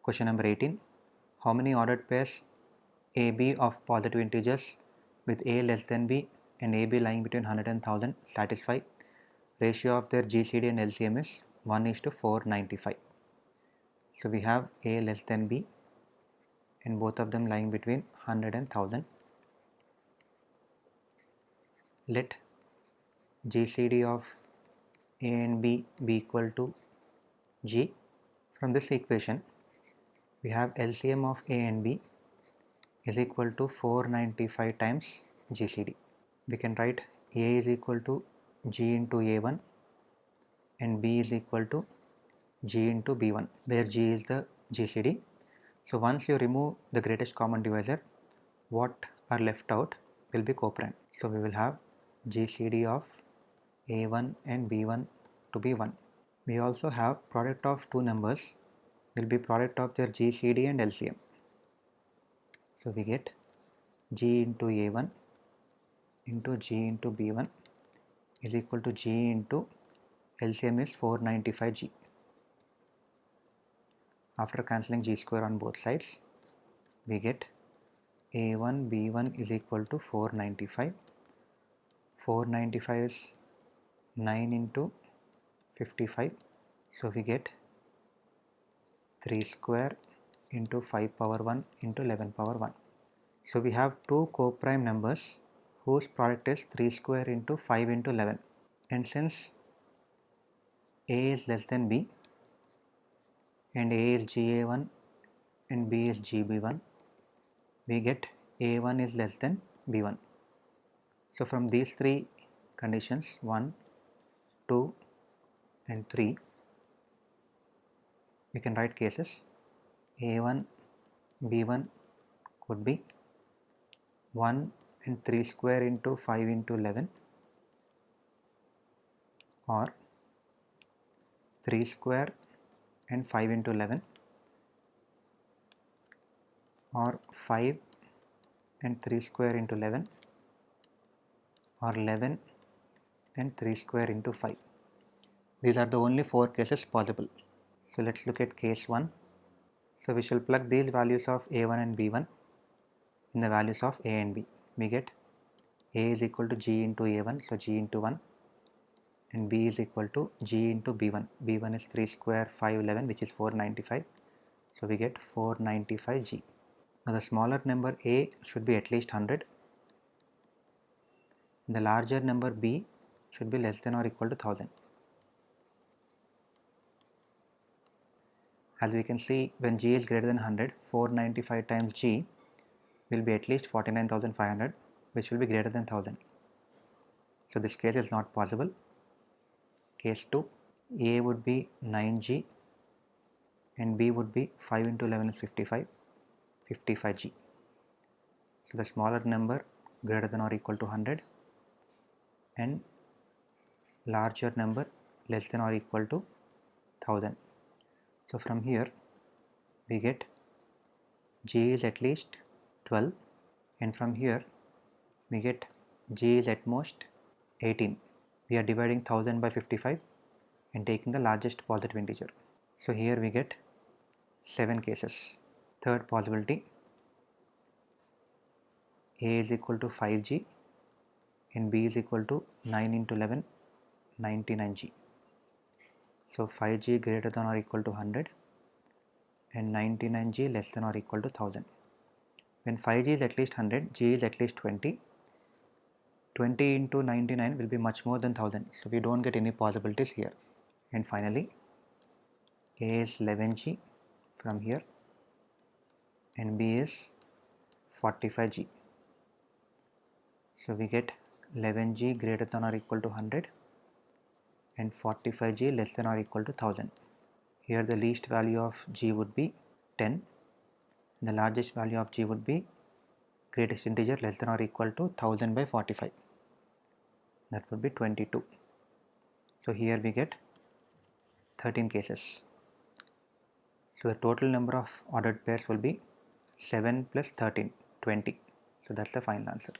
Question number 18. How many ordered pairs AB of positive integers with A less than B and AB lying between 100 and 1000 satisfy? Ratio of their GCD and LCM is 1:495. So we have A less than B and both of them lying between 100 and 1000. Let GCD of A and B be equal to G. From this equation we have LCM of A and B is equal to 495 times GCD. We can write A is equal to G into A1 and B is equal to G into B1, where G is the GCD. So once you remove the greatest common divisor, what are left out will be coprime. So we will have GCD of A1 and B1 to be 1. We also have product of two numbers will be product of their GCD and LCM. So we get G into A1 into G into B1 is equal to G into LCM is 495G. After cancelling G square on both sides, we get A1 B1 is equal to 495. 495 is 9 into 55. So we get 3 square into 5 power 1 into 11 power 1. So we have two coprime numbers whose product is 3 square into 5 into 11. And since A is less than B and A is GA1 and B is GB1, we get A1 is less than B1. So from these three conditions 1, 2 and 3, we can write cases. A1 B1 could be 1 and 3 square into 5 into 11 or 3 square and 5 into 11 or 5 and 3 square into 11 or 11 and 3 square into 5. These are the only 4 cases possible. So let's look at case 1. So we shall plug these values of A1 and B1 in the values of A and B. We get A is equal to G into A1, so G into 1, and B is equal to G into B1. B1 is 3 square 5 11, which is 495. So we get 495G. Now the smaller number A should be at least 100. The larger number B should be less than or equal to 1000. As we can see, when G is greater than 100, 495 times G will be at least 49,500, which will be greater than 1000. So this case is not possible. Case 2, A would be 9G and B would be 5 into 11 is 55, 55G. So the smaller number greater than or equal to 100 and larger number less than or equal to 1000. So from here we get G is at least 12, and from here we get G is at most 18. We are dividing 1000 by 55 and taking the largest positive integer. So here we get 7 cases. Third possibility, A is equal to 5G and B is equal to 9 into 11, 99G. So 5G greater than or equal to 100 and 99G less than or equal to 1000. When 5G is at least 100, G is at least 20. 20 into 99 will be much more than 1000. So we don't get any possibilities here. And finally, A is 11G from here and B is 45G. So we get 11G greater than or equal to 100 and 45G less than or equal to 1000. Here the least value of G would be 10. The largest value of G would be greatest integer less than or equal to 1000 by 45. That would be 22. So here we get 13 cases. So the total number of ordered pairs will be 7 plus 13, 20. So that's the final answer.